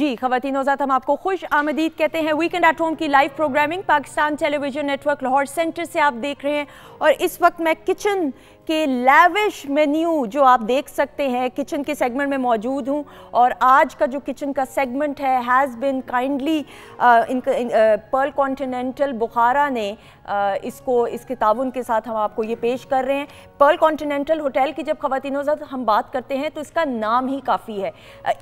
जी ख़वातीन नौज़ात, हम आपको खुश आमदीद कहते हैं। वीकेंड एट होम की live programming Pakistan television network Lahore centre से आप देख रहे हैं। और इस वक्त मैं किचन के लैविश मेन्यू जो आप देख सकते हैं किचन के सेगमेंट में मौजूद हूँ। और आज का जो किचन का सेगमेंट है has been kindly pearl continental Bukhara ने इसके ताउन के साथ हम आपको ये पेश कर रहे हैं। पर्ल कॉन्टिनेंटल होटल की जब ख़वातीन हम बात करते हैं तो इसका नाम ही काफ़ी है,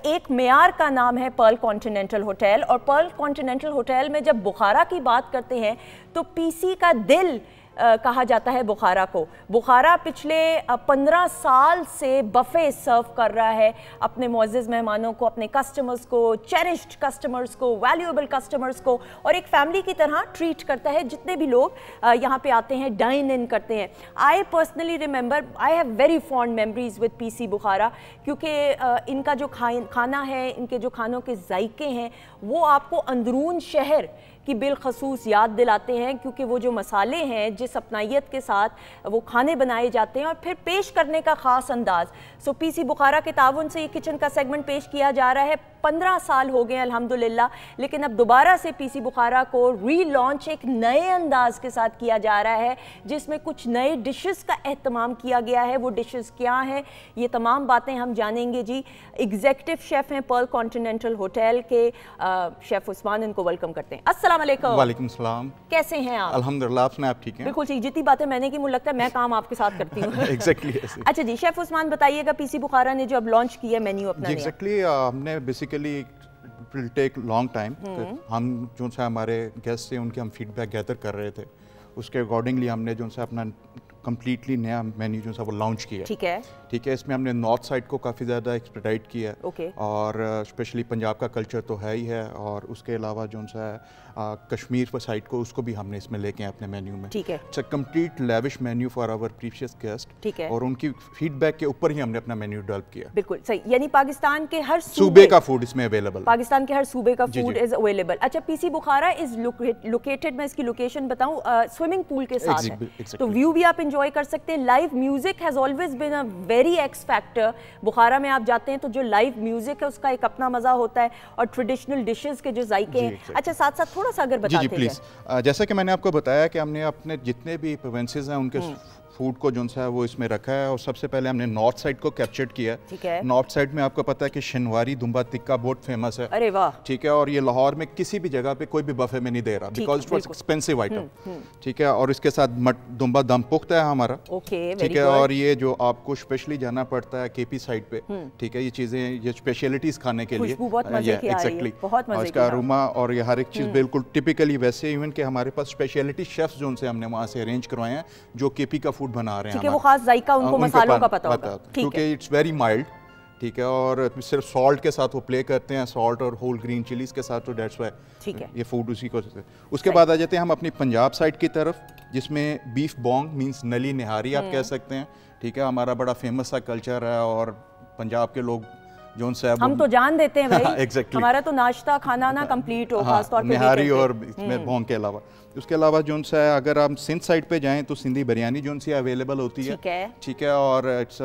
एक मेयार का नाम है पर्ल कॉन्टिनेंटल होटल। और पर्ल कॉन्टिनेंटल होटल में जब बुखारा की बात करते हैं तो पीसी का दिल कहा जाता है बुखारा को। बुखारा पिछले 15 साल से बफ़े सर्व कर रहा है अपने मुअज़्ज़ज़ मेहमानों को, अपने कस्टमर्स को, चेरिश्ड कस्टमर्स को, वैल्यूएबल कस्टमर्स को, और एक फैमिली की तरह ट्रीट करता है जितने भी लोग यहाँ पे आते हैं, डाइन इन करते हैं। I personally remember, I have very fond memories with PC Bukhara, क्योंकि इनका जो खाना है, इनके जो खानों के जायके हैं वो आपको अंदरून शहर की बिलखसूस याद दिलाते हैं, क्योंकि वो जो मसाले हैं जिस अपनाइयत के साथ वो खाने बनाए जाते हैं और फिर पेश करने का ख़ास अंदाज। सो पीसी बुखारा के ताउन से ये किचन का सेगमेंट पेश किया जा रहा है। 15 साल हो गए अल्हम्दुलिल्लाह, लेकिन अब दोबारा से पीसी बुखारा को रीलॉन्च एक नए अंदाज के साथ किया जा रहा है जिसमें कुछ नए डिशेस का एहतमाम किया गया है। वो डिशेस क्या हैं, ये तमाम बातें हम जानेंगे। जी एग्जीक्यूटिव शेफ़ हैं पर्ल कॉन्टिनेंटल होटल के शेफ़ उस्मान, इनको वेलकम करते हैं। अस्सलाम वालेकुम। वालेकुम सलाम। कैसे हैं आप? अल्हम्दुलिल्लाह, आप सुनाएं, आप ठीक हैं? बिल्कुल ठीक। जितनी बातें मैंने की मुझे लगता है मैं काम आपके साथ करती हूँ। एग्जैक्टली। अच्छा जी, शेफ़ उस्मान बताइएगा, पीसी बुखारा ने जो अब लॉन्च किया मेन्यू अपना, एग्जैक्टली हमने basically will take long time. हम जो सा हमारे गेस्ट थे उनके हम फीडबैक गैदर कर रहे थे, उसके अकॉर्डिंगली हमने जो सा अपना कम्प्लीटली नया मेन्यू जो सा वो लॉन्च किया। ठीक है, इसमें हमने नॉर्थ साइड को काफ़ी ज़्यादा एक्सपेडाइट किया है। और स्पेशली पंजाब का कल्चर तो है ही है, और उसके अलावा जो सा कश्मीर पर साइड को उसको भी हमने इसमें लेके अपने मेन्यू में। ठीक है, it's a complete lavish menu for our precious guest. ठीक है, और उनकी फीडबैक के ऊपर ही हमने अपना मेन्यू डेवलप किया। बिल्कुल सही, यानी पाकिस्तान के हर सूबे का फूड इसमें अवेलेबल, पाकिस्तान के हर सूबे का फूड इज अवेलेबल। अच्छा, पीसी बुखारा इज लोकेटेड, मैं इसकी लोकेशन बताऊं, स्विमिंग पूल के साथ है, तो व्यू भी आप एंजॉय कर सकते हैं। Live music has always been a very X factor. Bukhara में आप जाते हैं तो जो लाइव म्यूजिक है उसका एक अपना मजा होता है, और ट्रेडिशनल डिशेस के जो जायके हैं। अच्छा, साथ साथ थोड़ा सा अगर बताते हैं। प्लीज। जैसा कि मैंने आपको बताया कि हमने अपने जितने भी प्रोविंसेस हैं उनके फूड को जो सा है वो इसमें रखा है। और सबसे पहले हमने नॉर्थ साइड को कैप्चर किया। ठीक है, नॉर्थ साइड में आपको पता है कि शनवारी दुम्बा टिक्का बहुत फेमस है। अरे वाह। ठीक है, और ये लाहौर में किसी भी जगह पे कोई भी बफे में नहीं दे रहा, because it was expensive item. ठीक है, और इसके साथ दुम्बा दम पुख्ता है हमारा। ठीक है, और ये जो आपको स्पेशली जाना पड़ता है केपी साइड पे। ठीक है, ये चीजें, ये स्पेशलिटीज खाने के लिए एग्जैक्टली, इसका अरोमा और ये हर एक चीज बिल्कुल टिपिकली वैसे। इवन के हमारे पास स्पेशलिटी शेफ्स जो उनसे हमने वहाँ से अरेंज करवाए हैं जो केपी का फूड बना रहे हैं। खास जायका उनको मसालों का पता होगा, क्योंकि इट्स वेरी माइल्ड। ठीक है, और सिर्फ सॉल्ट के साथ वो प्ले करते हैं, सॉल्ट और होल ग्रीन चिलीज के साथ, तो दैट्स व्हाई। ठीक है, ये फूड उसी को। उसके बाद आ जाते हैं हम अपनी पंजाब साइड की तरफ, जिसमें बीफ बोंग मींस नली निहारी आप कह सकते हैं। ठीक है, हमारा बड़ा फेमस सा कल्चर है, और पंजाब के लोग जो हम तो जान देते हैं भाई। exactly. हमारा तो नाश्ता खाना ना कंप्लीट हो, खास तौर पे निहारी और इसमें भोंग के अलावा। उसके अलावा जो सा है, अगर आप सिंध साइड पे जाएं तो सिंधी बिरयानी जो सी अवेलेबल होती है। ठीक है, और इट्स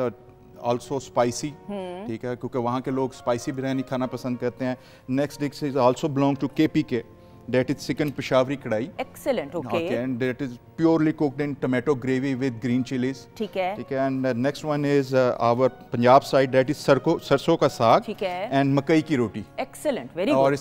ऑल्सो स्पाइसी। ठीक है, क्योंकि वहाँ के लोग स्पाइसी बिरयानी खाना पसंद करते हैं। Next dish is also belong to KP K, that is chicken Peshawari kadhai. Excellent, okay. And that is purely cooked in tomato gravy with green chilies। ठीक है, ठीक है, and next one is our Punjab side, that is सरसों का साग। ठीक है, and मकई की रोटी। Excellent, very good। और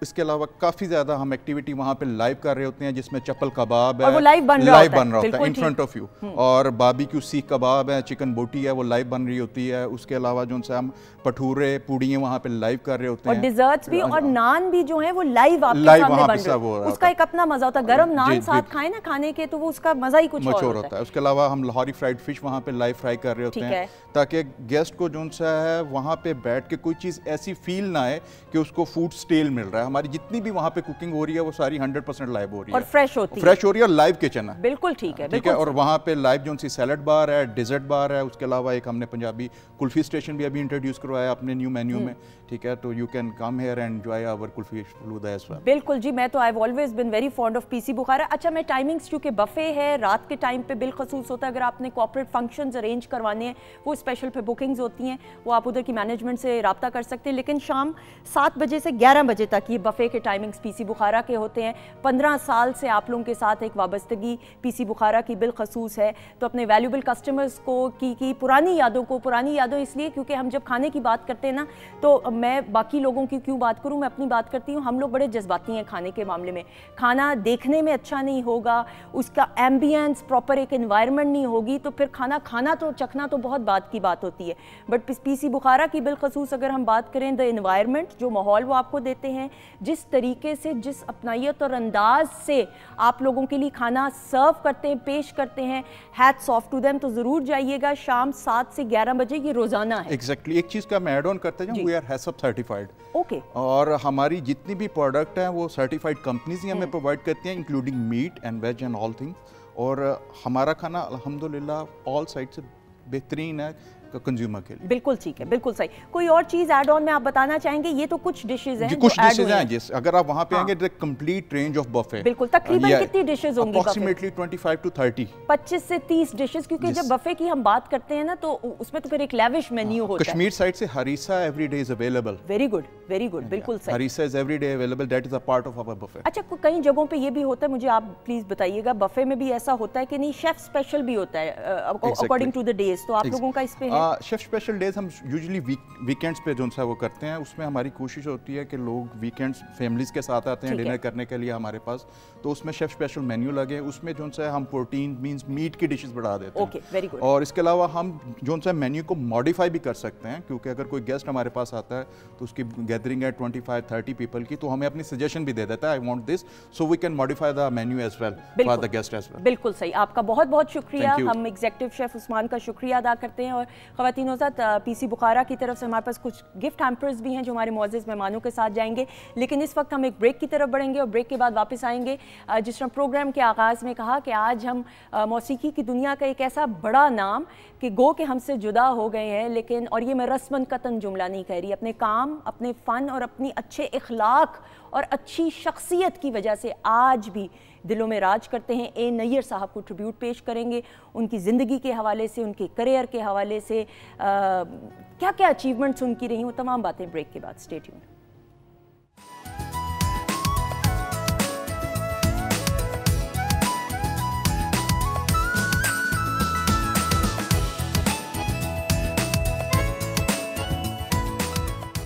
इसके अलावा काफी ज्यादा हम एक्टिविटी वहाँ पे लाइव कर रहे होते हैं, जिसमें चप्पल कबाब है, और वो लाइव बन रहा होता है इन फ्रंट ऑफ यू। और बारबेक्यू सीख कबाब है, चिकन बोटी है, वो लाइव बन रही होती है। उसके अलावा जो सा हम भटूरे पूड़ियाँ वहाँ पे लाइव कर रहे होते हैं, और डिजर्ट्स भी, और नान भी जो है वो लाइव आपके सामने बन रहे हैं। उसका एक अपना मजा होता है, गरम नान साथ खाए ना खाने के, तो वो उसका मजा ही कुछ और होता है। उसके अलावा हम लाहौरी फ्राइड फिश वहाँ पे लाइव फ्राई कर रहे होते हैं, ताकि गेस्ट को जो सा है वहाँ पे बैठ के कोई चीज़ ऐसी फील ना आए कि उसको फूड स्टेल मिल रहा है। हमारी जितनी भी वहाँ पे कुकिंग हो रही है वो सारी 100% लाइव हो रही है, और फ्रेश होती है, और लाइव किचन है। बिल्कुल ठीक है, ठीक है। और वहाँ पे लाइव जो सी सैलड बार है, डिजर्ट बार है। उसके अलावा एक हमने पंजाबी कुल्फी स्टेशन भी अभी इंट्रोड्यूस करवाया अपने न्यू मेन्यू में। ठीक है, तो you can come here and enjoy our kulfi falooda as well. बिल्कुल जी, मैं तो I have always been very fond of PC Bukhara. अच्छा, मैं टाइमिंग्स, चूँकि बफे है रात के टाइम पे बिलखसूस होता है, अगर आपने कॉर्पोरेट फंक्शंस अरेंज करवाने हैं वो स्पेशल पे बुकिंग्स होती हैं, वो आप उधर की मैनेजमेंट से रब्ता कर सकते हैं, लेकिन शाम 7 बजे से 11 बजे तक ये बफे के टाइमिंग्स पीसी बुखारा के होते हैं। 15 साल से आप लोगों के साथ एक वाबस्तगी पीसी बुखारा की बिलखसूस है, तो अपने वैल्यूबल कस्टमर्स को की पुरानी यादों इसलिए क्योंकि हम जब खाने की बात करते हैं ना, तो मैं बाकी लोगों की क्यों बात करूं, मैं अपनी बात करती हूं। हम लोग बड़े जज्बाती हैं खाने के मामले में। खाना देखने में अच्छा नहीं होगा, उसका एम्बियंस प्रॉपर एक एनवायरनमेंट नहीं होगी, तो फिर खाना तो चखना तो बहुत बात की बात होती है। बट पीसी बुखारा की बिलखसूस अगर हम बात करें, द एनवायरनमेंट, जो माहौल वो आपको देते हैं, जिस तरीके से, जिस अपनायत और अंदाज से आप लोगों के लिए खाना सर्व करते हैं, पेश करते हैं, हैट्स ऑफ टू देम। तो ज़रूर जाइएगा, शाम 7 से 11 बजे ये रोज़ाना है। एग्जैक्टली एक चीज़ का मैं ऐड ऑन करते जाऊँ, वी आर हैसअप सर्टिफाइड। ओके। और हमारी जितनी भी प्रोडक्ट हैं वो सर्टिफाइड कंपनीज ही हमें प्रोवाइड करती हैं, including meat and veg and all things. और हमारा खाना अल्हम्दुलिल्लाह ऑल साइड से बेहतरीन है कंज्यूमर के लिए। बिल्कुल ठीक है, बिल्कुल सही। कोई और चीज ऐड ऑन में आप बताना चाहेंगे? ये तो कुछ डिशेज हैं, कुछ डिशेज हैं जिस अगर आप वहां पे आएंगे तो कंप्लीट रेंज ऑफ बफे। बिल्कुल। तकरीबन कितनी डिशेज होंगी? अप्रॉक्सीमेटली 25 to 30, 25 से 30 डिशेज, क्योंकि जब बफे की हम बात करते हैं ना, तो उसमें तो फिर एक लेविश मेन्यू होता है। कश्मीर साइड से harisa every day is available. Very good, very good, बिल्कुल सही। Harisa is every day available, that is a part of our buffet. अच्छा, कई जगहों पे ये भी होता है, मुझे आप प्लीज बताइएगा, बफे में भी ऐसा होता है कि नहीं शेफ स्पेशल भी होता है अकॉर्डिंग टू द डेज, तो आप लोगों का इस पे है? शेफ स्पेशल डेज हम यूजुअली वीकेंड्स पे जो सा वो करते हैं, उसमें हमारी कोशिश होती है कि लोग वीकेंड्स फैमिलीज के साथ आते हैं डिनर करने के लिए हमारे पास, तो उसमें शेफ स्पेशल मेन्यू लगे, उसमें जो सा हम प्रोटीन मींस मीट की डिशेस बढ़ा देते हैं। Okay, very good. और इसके अलावा हम जो सा मेन्यू को मॉडिफाई भी कर सकते हैं, क्योंकि अगर कोई गेस्ट हमारे पास आता है तो उसकी गैदरिंग है 25-30 पीपल की, तो हमें अपनी सजेशन भी दे देता है, I want this, so we can modify the menu as well for the guest as well. बिल्कुल सही, आपका बहुत बहुत शुक्रिया। हम एग्जीक्यूटिव शेफ उस्मान का शुक्रिया अदा करते हैं। और ख़वातीन हज़रात, पीसी बुखारा की तरफ से हमारे पास कुछ गिफ्ट हैम्पर्स भी हैं जो हमारे मुअज़्ज़ज़ मेहमानों के साथ जाएंगे, लेकिन इस वक्त हम एक ब्रेक की तरफ बढ़ेंगे और ब्रेक के बाद वापस आएंगे। जिस तरह प्रोग्राम के आगाज़ में कहा कि आज हम मौसीकी की दुनिया का एक ऐसा बड़ा नाम कि गो के हमसे जुदा हो गए हैं, लेकिन, और ये मैं रस्मन कतन जुमला नहीं कह रही, अपने काम, अपने फ़न और अपनी अच्छे इखलाक और अच्छी शख्सियत की वजह से आज भी दिलों में राज करते हैं। ए नैयर साहब को ट्रिब्यूट पेश करेंगे, उनकी ज़िंदगी के हवाले से, उनके करियर के हवाले से क्या क्या अचीवमेंट्स उनकी रही, वो तमाम बातें ब्रेक के बाद। Stay tuned.